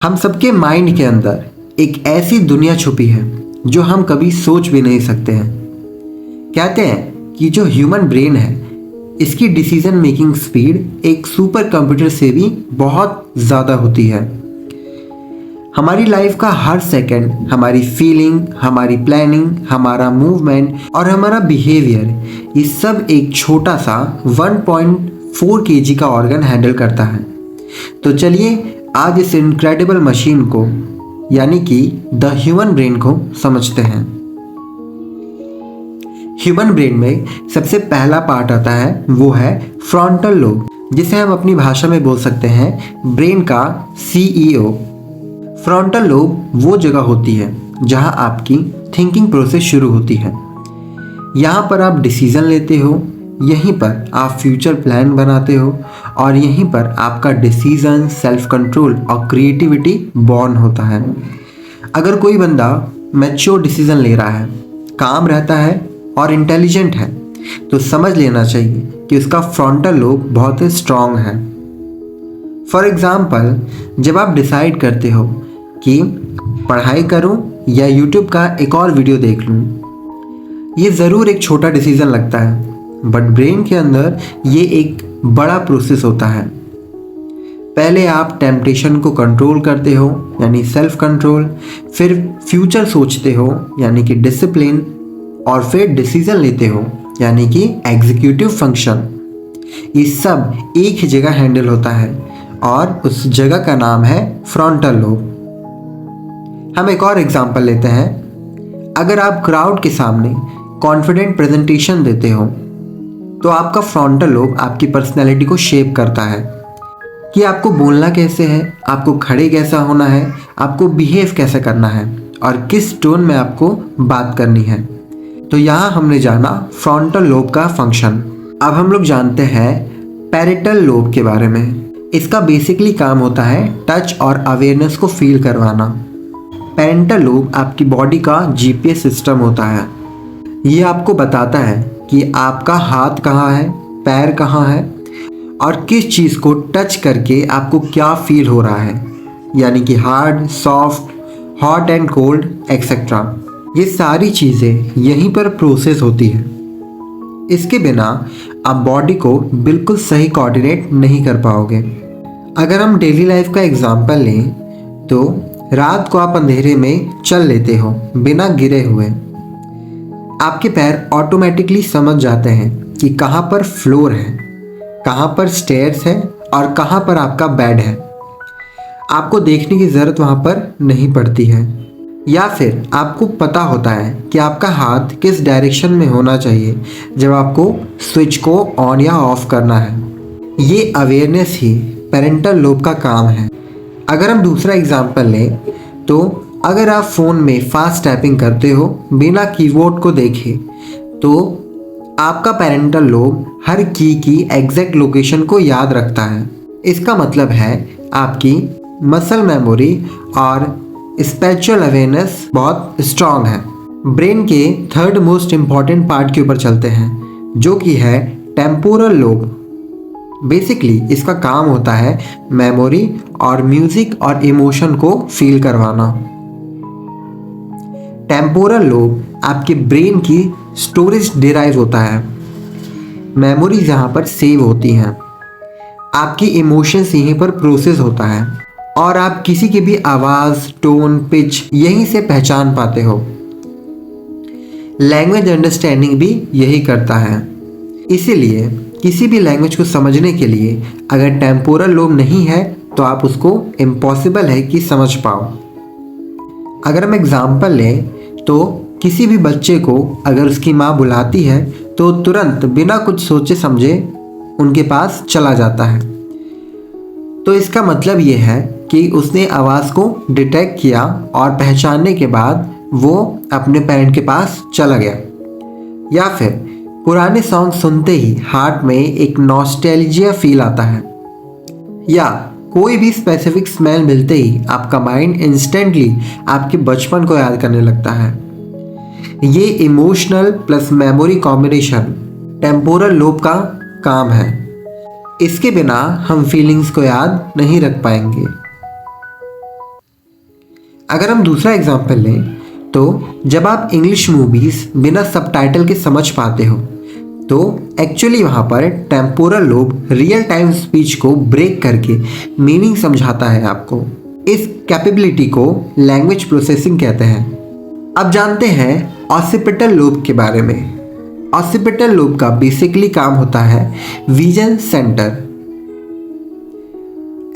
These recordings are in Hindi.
हम सबके माइंड के अंदर एक ऐसी दुनिया छुपी है जो हम कभी सोच भी नहीं सकते हैं। कहते हैं कि जो ह्यूमन ब्रेन है इसकी डिसीजन मेकिंग स्पीड एक सुपर कंप्यूटर से भी बहुत ज़्यादा होती है। हमारी लाइफ का हर सेकंड, हमारी फीलिंग, हमारी प्लानिंग, हमारा मूवमेंट और हमारा बिहेवियर, ये सब एक छोटा सा 1.4 kg का ऑर्गन हैंडल करता है। तो चलिए आज इस इनक्रेडिबल मशीन को यानी कि द ह्यूमन ब्रेन को समझते हैं। ह्यूमन ब्रेन में सबसे पहला पार्ट आता है, वो है फ्रंटल लोब, जिसे हम अपनी भाषा में बोल सकते हैं ब्रेन का CEO। फ्रंटल लोब वो जगह होती है जहां आपकी थिंकिंग प्रोसेस शुरू होती है। यहाँ पर आप डिसीजन लेते हो, यहीं पर आप फ्यूचर प्लान बनाते हो और यहीं पर आपका डिसीजन, सेल्फ कंट्रोल और क्रिएटिविटी बॉर्न होता है। अगर कोई बंदा मैच्योर डिसीजन ले रहा है, काम रहता है और इंटेलिजेंट है, तो समझ लेना चाहिए कि उसका फ्रंटल लोब बहुत ही स्ट्रांग है। फॉर एग्जाम्पल, जब आप डिसाइड करते हो कि पढ़ाई करूं या यूट्यूब का एक और वीडियो देख लूं, ये ज़रूर एक छोटा डिसीजन लगता है, बट ब्रेन के अंदर ये एक बड़ा प्रोसेस होता है। पहले आप टेम्पटेशन को कंट्रोल करते हो यानी सेल्फ कंट्रोल, फिर फ्यूचर सोचते हो यानी कि डिसिप्लिन, और फिर डिसीजन लेते हो यानी कि एग्जीक्यूटिव फंक्शन। ये सब एक ही जगह हैंडल होता है और उस जगह का नाम है फ्रंटल लोब। हम एक और एग्जांपल लेते हैं। अगर आप क्राउड के सामने कॉन्फिडेंट प्रेजेंटेशन देते हो तो आपका फ्रंटल लोब आपकी पर्सनैलिटी को शेप करता है कि आपको बोलना कैसे है, आपको खड़े कैसा होना है, आपको बिहेव कैसे करना है और किस टोन में आपको बात करनी है। तो यहाँ हमने जाना फ्रंटल लोब का फंक्शन। अब हम लोग जानते हैं पैरेटल लोब के बारे में। इसका बेसिकली काम होता है टच और अवेयरनेस को फील करवाना। पैरेंटल लोब आपकी बॉडी का GPS सिस्टम होता है। ये आपको बताता है कि आपका हाथ कहाँ है, पैर कहाँ है और किस चीज़ को टच करके आपको क्या फील हो रहा है, यानी कि hard, soft, hot and cold etcetera. ये सारी चीज़ें यहीं पर प्रोसेस होती है। इसके बिना आप बॉडी को बिल्कुल सही कोऑर्डिनेट नहीं कर पाओगे। अगर हम डेली लाइफ का एग्जांपल लें तो रात को आप अंधेरे में चल लेते हो बिना गिरे हुए। आपके पैर ऑटोमेटिकली समझ जाते हैं कि कहाँ पर फ्लोर है, कहाँ पर स्टेयर्स है और कहाँ पर आपका बेड है। आपको देखने की ज़रूरत वहाँ पर नहीं पड़ती है, या फिर आपको पता होता है कि आपका हाथ किस डायरेक्शन में होना चाहिए जब आपको स्विच को ऑन या ऑफ करना है। ये अवेयरनेस ही पैरेंटल लोब का काम है। अगर हम दूसरा एग्जाम्पल लें तो अगर आप फ़ोन में फास्ट टाइपिंग करते हो बिना कीबोर्ड को देखे, तो आपका पैरेंटल लोब हर की एग्जैक्ट लोकेशन को याद रखता है। इसका मतलब है आपकी मसल मेमोरी और स्पेचुअल अवेयरनेस बहुत स्ट्रांग है। ब्रेन के थर्ड मोस्ट इम्पॉर्टेंट पार्ट के ऊपर चलते हैं, जो कि है टेम्पोरल लोब। बेसिकली इसका काम होता है मेमोरी और म्यूज़िक और इमोशन को फील करवाना। टेम्पोरल लोब आपके ब्रेन की स्टोरेज डिराइव होता है। मेमोरीज यहाँ पर सेव होती हैं, आपकी इमोशंस यहीं पर प्रोसेस होता है और आप किसी की भी आवाज़, टोन, पिच यहीं से पहचान पाते हो। लैंग्वेज अंडरस्टैंडिंग भी यही करता है। इसीलिए किसी भी लैंग्वेज को समझने के लिए अगर टेम्पोरल लोब नहीं है तो आप उसको इम्पॉसिबल है कि समझ पाओ। अगर हम एग्जाम्पल लें तो किसी भी बच्चे को अगर उसकी माँ बुलाती है तो तुरंत बिना कुछ सोचे समझे उनके पास चला जाता है। तो इसका मतलब ये है कि उसने आवाज़ को डिटेक्ट किया और पहचानने के बाद वो अपने पेरेंट के पास चला गया। या फिर पुराने सॉन्ग सुनते ही हार्ट में एक नॉस्टैल्जिया फील आता है, या कोई भी स्पेसिफिक स्मेल मिलते ही आपका माइंड इंस्टेंटली आपके बचपन को याद करने लगता है। ये emotional plus memory combination temporal lobe का काम है। इसके बिना हम फीलिंग्स को याद नहीं रख पाएंगे। अगर हम दूसरा एग्जाम्पल लें तो जब आप इंग्लिश मूवीज़ बिना सबटाइटल के समझ पाते हो तो एक्चुअली वहाँ पर temporal lobe real time speech को ब्रेक करके मीनिंग समझाता है आपको। इस कैपेबिलिटी को लैंग्वेज प्रोसेसिंग कहते हैं। अब जानते हैं ऑसिपिटल लोब के बारे में। ऑसिपिटल लोब का बेसिकली काम होता है vision centre.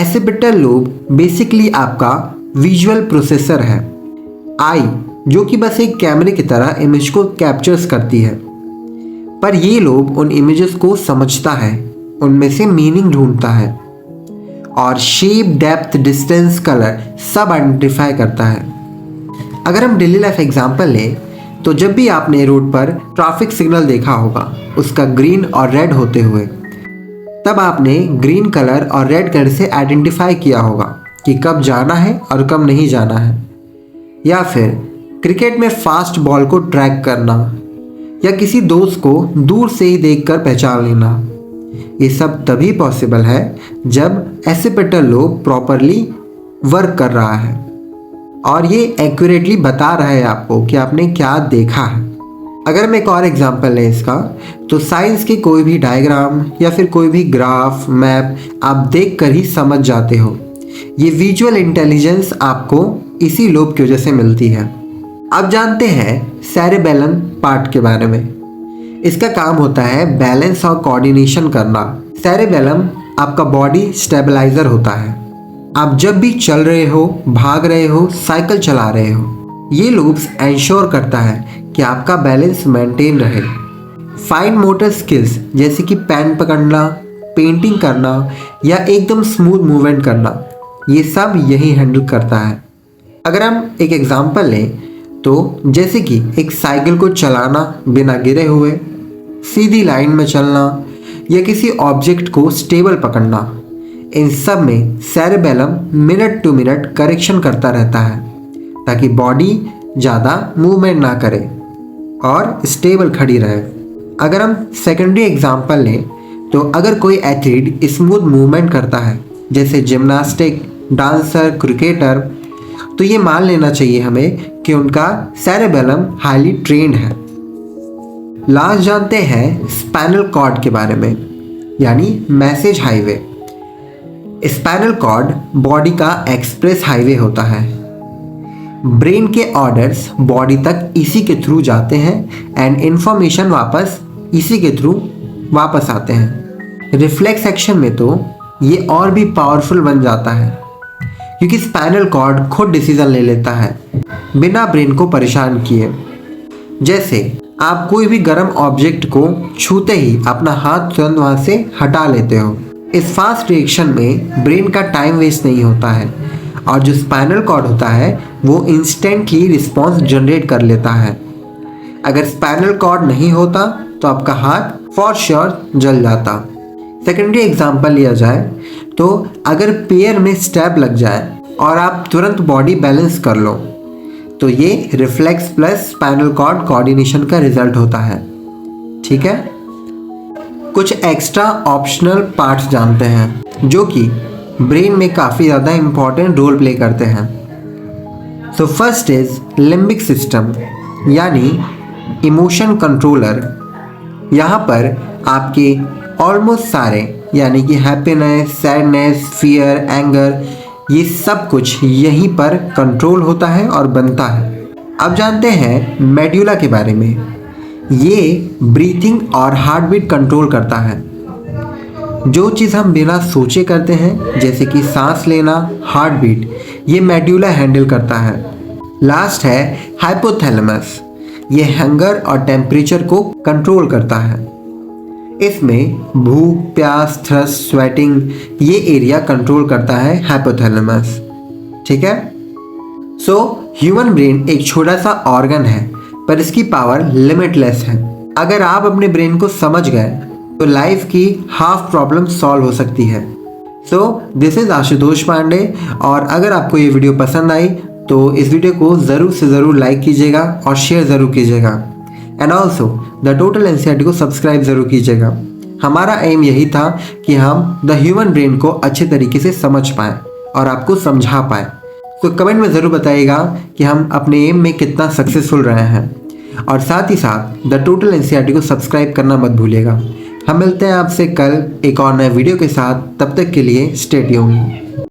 Occipital lobe basically आपका विजुअल प्रोसेसर है। आई जो कि बस एक कैमरे की तरह इमेज को कैप्चर्स करती है, पर ये लोब उन इमेजेस को समझता है, उनमें से मीनिंग ढूंढता है और शेप, डेप्थ, डिस्टेंस, कलर सब आइडेंटिफाई करता है। अगर हम डेली लाइफ एग्जांपल लें तो जब भी आपने रोड पर ट्रैफिक सिग्नल देखा होगा उसका ग्रीन और रेड होते हुए, तब आपने ग्रीन कलर और रेड कलर से आइडेंटिफाई किया होगा कि कब जाना है और कब नहीं जाना है। या फिर क्रिकेट में फास्ट बॉल को ट्रैक करना या किसी दोस्त को दूर से ही देखकर पहचान लेना, ये सब तभी पॉसिबल है जब ऑसिपिटल लोब प्रॉपरली वर्क कर रहा है और ये एक्यूरेटली बता रहा है आपको कि आपने क्या देखा है। अगर मैं एक और एग्जांपल लें इसका, तो साइंस के कोई भी डायग्राम या फिर कोई भी ग्राफ, मैप आप देख कर ही समझ जाते हो। ये विजुअल इंटेलिजेंस आपको इसी लोब की वजह से मिलती है। अब जानते हैं सेरेबेलम पार्ट के बारे में। इसका काम होता है बैलेंस और कोऑर्डिनेशन करना। सेरेबेलम आपका बॉडी स्टेबलाइजर होता है। आप जब भी चल रहे हो, भाग रहे हो, साइकिल चला रहे हो, ये लोब्स एंश्योर करता है कि आपका बैलेंस मेंटेन रहे। फाइन मोटर स्किल्स जैसे कि पेन पकड़ना, पेंटिंग करना या एकदम स्मूथ मूवमेंट करना, ये सब यही हैंडल करता है। अगर हम एक एग्जांपल लें तो जैसे कि एक साइकिल को चलाना बिना गिरे हुए, सीधी लाइन में चलना या किसी ऑब्जेक्ट को स्टेबल पकड़ना, इन सब में cerebellum minute to minute correction करता रहता है ताकि बॉडी ज़्यादा मूवमेंट ना करे और स्टेबल खड़ी रहे। अगर हम सेकेंडरी एग्जांपल लें तो अगर कोई एथलीट स्मूथ मूवमेंट करता है जैसे जिम्नास्टिक, डांसर, क्रिकेटर, तो ये मान लेना चाहिए हमें कि उनका सेरेबेलम हाईली ट्रेन्ड है। लास्ट जानते हैं स्पाइनल कॉर्ड के बारे में, यानी message highway. Spinal cord body का एक्सप्रेस हाईवे होता है। ब्रेन के ऑर्डर्स बॉडी तक इसी के थ्रू जाते हैं एंड इंफॉर्मेशन वापस इसी के थ्रू वापस आते हैं। रिफ्लेक्स एक्शन में तो ये और भी पावरफुल बन जाता है क्योंकि स्पाइनल कॉर्ड खुद डिसीजन ले लेता है बिना ब्रेन को परेशान किए। जैसे आप कोई भी गर्म ऑब्जेक्ट को छूते ही अपना हाथ तुरंत वहाँ से हटा लेते हो। इस फास्ट रिएक्शन में ब्रेन का टाइम वेस्ट नहीं होता है और जो स्पाइनल कॉर्ड होता है वो इंस्टेंटली रिस्पॉन्स जनरेट कर लेता है। अगर स्पाइनल कॉर्ड नहीं होता तो आपका हाथ फॉर श्योर जल जाता। सेकेंडरी एग्जांपल लिया जाए तो अगर पैर में स्टैब लग जाए और आप तुरंत बॉडी बैलेंस कर लो तो ये reflex plus spinal cord coordination का रिजल्ट होता है। ठीक है, कुछ एक्स्ट्रा ऑप्शनल पार्ट्स जानते हैं जो कि ब्रेन में काफ़ी ज़्यादा इंपॉर्टेंट रोल प्ले करते हैं। So first is limbic system यानी इमोशन कंट्रोलर। यहाँ पर आपके ऑलमोस्ट सारे यानी कि हैप्पीनेस, सैडनेस, फियर, एंगर, ये सब कुछ यहीं पर कंट्रोल होता है और बनता है। अब जानते हैं मेड्यूला के बारे में। ये ब्रीथिंग और हार्ट बीट कंट्रोल करता है। जो चीज़ हम बिना सोचे करते हैं जैसे कि सांस लेना, हार्ट बीट, ये मेड्यूला हैंडल करता है। लास्ट है हाइपोथैलेमस। ये हंगर और टेम्परेचर को कंट्रोल करता है। इसमें भूख, प्यास, थ्रस्ट, स्वेटिंग, ये एरिया कंट्रोल करता है हाइपोथैलेमस। ठीक है, सो ह्यूमन ब्रेन एक छोटा सा ऑर्गन है पर इसकी पावर लिमिटलेस है। अगर आप अपने ब्रेन को समझ गए तो लाइफ की हाफ प्रॉब्लम सॉल्व हो सकती है। So this is Ashutosh Pandey और अगर आपको ये वीडियो पसंद आई तो इस वीडियो को ज़रूर से ज़रूर लाइक कीजिएगा और शेयर ज़रूर कीजिएगा and also the total NCERT को सब्सक्राइब ज़रूर कीजिएगा। हमारा एम यही था कि हम द ह्यूमन ब्रेन को अच्छे तरीके से समझ पाएँ और आपको समझा पाएँ। तो कमेंट में ज़रूर बताइएगा कि हम अपने एम में कितना सक्सेसफुल रहे हैं। और साथ ही साथ द टोटल एनसीईआरटी को सब्सक्राइब करना मत भूलिएगा। हम मिलते हैं आपसे कल एक और नए वीडियो के साथ। तब तक के लिए स्टे ट्यून्ड।